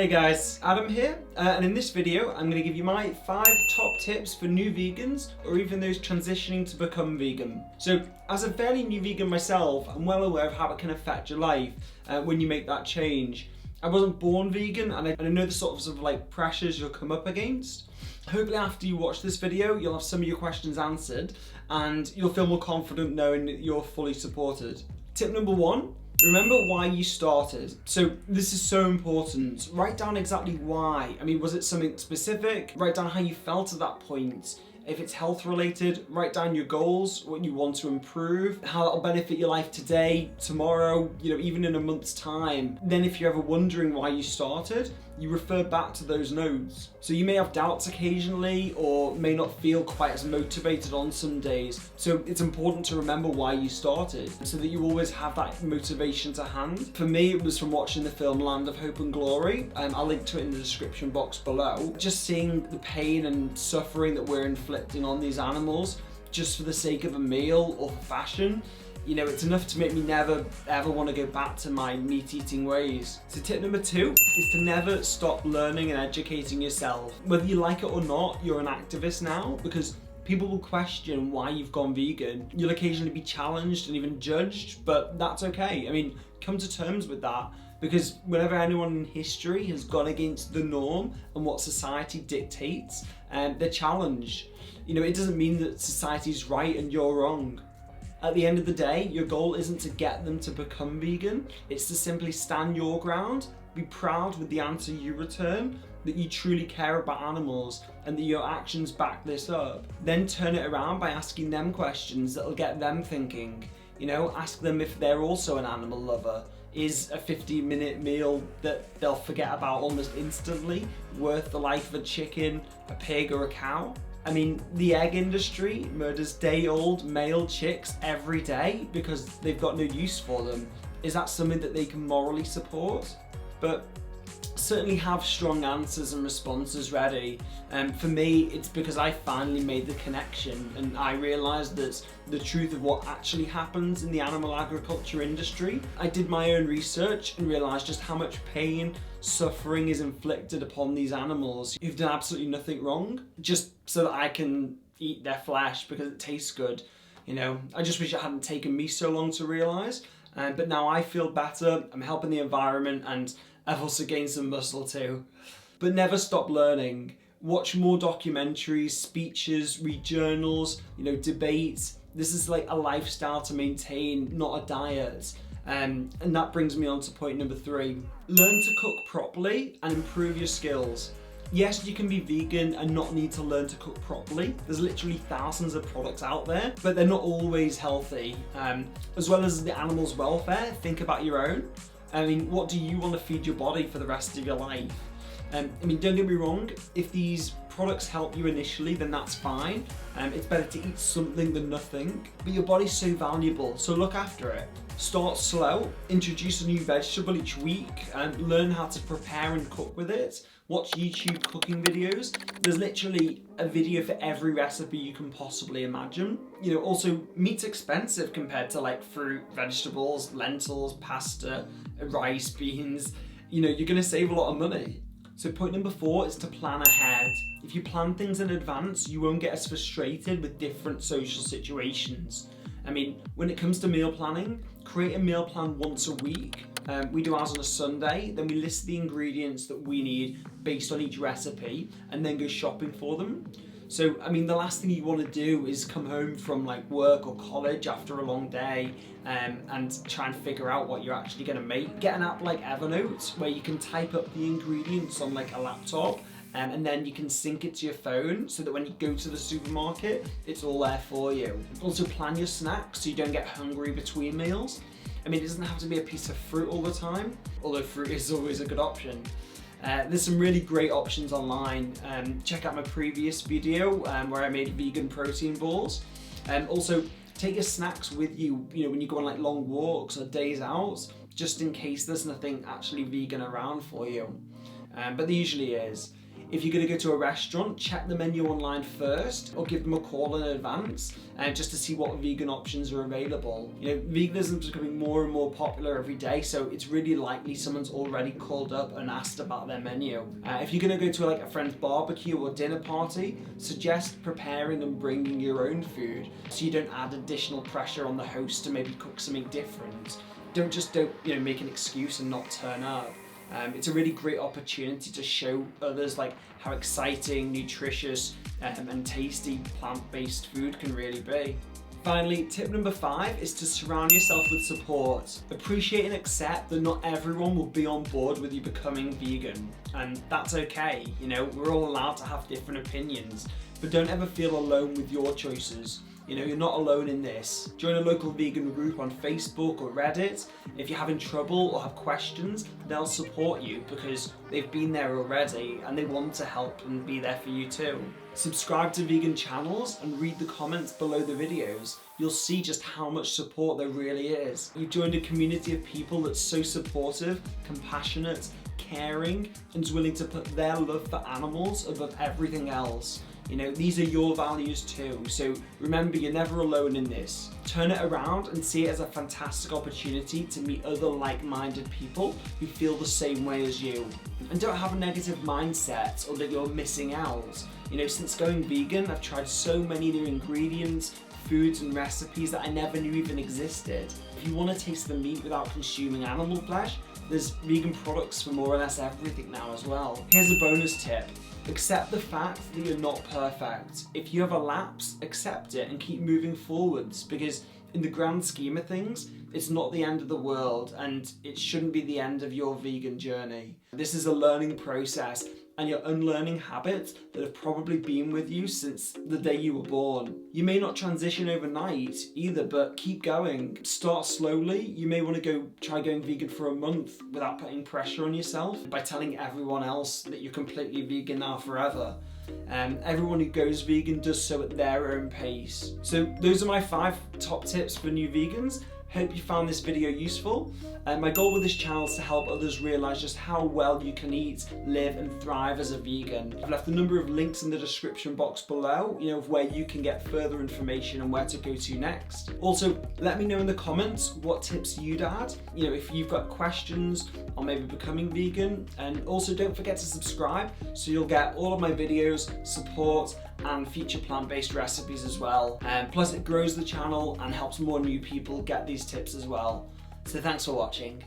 Hey guys, Adam here, and in this video I'm going to give you my 5 top tips for new vegans or even those transitioning to become vegan. So as a fairly new vegan myself, I'm well aware of how it can affect your life when you make that change. I wasn't born vegan and I know the sorts of pressures you'll come up against. Hopefully after you watch this video you'll have some of your questions answered and you'll feel more confident knowing that you're fully supported. Tip number 1. Remember why you started. So this is so important. Write down exactly why. I mean, was it something specific? Write down how you felt at that point. If it's health related, write down your goals, what you want to improve, how that'll benefit your life today, tomorrow, even in a month's time. Then if you're ever wondering why you started, you refer back to those notes. So you may have doubts occasionally or may not feel quite as motivated on some days. So it's important to remember why you started so that you always have that motivation to hand. For me, it was from watching the film Land of Hope and Glory. I'll link to it in the description box below. Just seeing the pain and suffering that we're inflicting on these animals just for the sake of a meal or for fashion. It's enough to make me never ever want to go back to my meat eating ways. So tip number 2 is to never stop learning and educating yourself. Whether you like it or not, you're an activist now because people will question why you've gone vegan. You'll occasionally be challenged and even judged, but that's okay. I mean, come to terms with that because whenever anyone in history has gone against the norm and what society dictates, they're challenged. It doesn't mean that society's right and you're wrong. At the end of the day, your goal isn't to get them to become vegan, it's to simply stand your ground, be proud with the answer you return, that you truly care about animals and that your actions back this up. Then turn it around by asking them questions that'll get them thinking. Ask them if they're also an animal lover. Is a 15-minute meal that they'll forget about almost instantly worth the life of a chicken, a pig or a cow? I mean, the egg industry murders day-old male chicks every day because they've got no use for them. Is that something that they can morally support? But certainly have strong answers and responses ready. For me, it's because I finally made the connection and I realised that the truth of what actually happens in the animal agriculture industry. I did my own research and realised just how much pain, suffering is inflicted upon these animals who've done absolutely nothing wrong, just so that I can eat their flesh because it tastes good. I just wish it hadn't taken me so long to realise. But now I feel better, I'm helping the environment, and I've also gained some muscle too. But never stop learning. Watch more documentaries, speeches, read journals, debates. This is like a lifestyle to maintain, not a diet. And that brings me on to point number 3. Learn to cook properly and improve your skills. Yes, you can be vegan and not need to learn to cook properly. There's literally thousands of products out there, but they're not always healthy. As well as the animal's welfare, think about your own. I mean, what do you want to feed your body for the rest of your life? Don't get me wrong, if these products help you initially, then that's fine. It's better to eat something than nothing, but your body's so valuable, so look after it. Start slow, introduce a new vegetable each week, and learn how to prepare and cook with it. Watch YouTube cooking videos. There's literally a video for every recipe you can possibly imagine. Also meat's expensive compared to fruit, vegetables, lentils, pasta, rice, beans. You're gonna save a lot of money. So point number 4 is to plan ahead. If you plan things in advance, you won't get as frustrated with different social situations. I mean, when it comes to meal planning, create a meal plan once a week. We do ours on a Sunday, then we list the ingredients that we need based on each recipe and then go shopping for them. So, the last thing you want to do is come home from work or college after a long day and try and figure out what you're actually going to make. Get an app like Evernote where you can type up the ingredients on a laptop and then you can sync it to your phone so that when you go to the supermarket, it's all there for you. Also plan your snacks so you don't get hungry between meals. It doesn't have to be a piece of fruit all the time, although fruit is always a good option. There's some really great options online. Check out my previous video where I made vegan protein balls. Also, take your snacks with you, when you go on long walks or days out, just in case there's nothing actually vegan around for you. But there usually is. If you're going to go to a restaurant, check the menu online first or give them a call in advance just to see what vegan options are available. You know, veganism is becoming more and more popular every day, so it's really likely someone's already called up and asked about their menu. If you're going to go to like a friend's barbecue or dinner party, suggest preparing and bringing your own food so you don't add additional pressure on the host to maybe cook something different. Don't make an excuse and not turn up. It's a really great opportunity to show others like how exciting, nutritious and tasty plant-based food can really be. Finally, tip number 5 is to surround yourself with support. Appreciate and accept that not everyone will be on board with you becoming vegan, and that's okay. You know, we're all allowed to have different opinions, but don't ever feel alone with your choices. You know, you're not alone in this. Join a local vegan group on Facebook or Reddit. If you're having trouble or have questions, they'll support you because they've been there already and they want to help and be there for you too. Subscribe to vegan channels and read the comments below the videos. You'll see just how much support there really is. You've joined a community of people that's so supportive, compassionate, caring, and is willing to put their love for animals above everything else. You know, these are your values too, so remember you're never alone in this. Turn it around and see it as a fantastic opportunity to meet other like-minded people who feel the same way as you. And don't have a negative mindset or that you're missing out. You know, since going vegan, I've tried so many new ingredients, foods and recipes that I never knew even existed. If you want to taste the meat without consuming animal flesh, there's vegan products for more or less everything now as well. Here's a bonus tip. Accept the fact that you're not perfect. If you have a lapse, accept it and keep moving forwards, because in the grand scheme of things, it's not the end of the world and it shouldn't be the end of your vegan journey. This is a learning process and you're unlearning habits that have probably been with you since the day you were born. You may not transition overnight either, but keep going. Start slowly. You may want to try going vegan for a month without putting pressure on yourself by telling everyone else that you're completely vegan now forever. Everyone who goes vegan does so at their own pace. So those are my 5 top tips for new vegans. Hope you found this video useful. My goal with this channel is to help others realise just how well you can eat, live and thrive as a vegan. I've left a number of links in the description box below, you know, of where you can get further information and where to go to next. Also, let me know in the comments what tips you'd add, you know, if you've got questions on maybe becoming vegan. And also don't forget to subscribe so you'll get all of my videos, support and future plant-based recipes as well. Plus it grows the channel and helps more new people get these tips as well. So thanks for watching.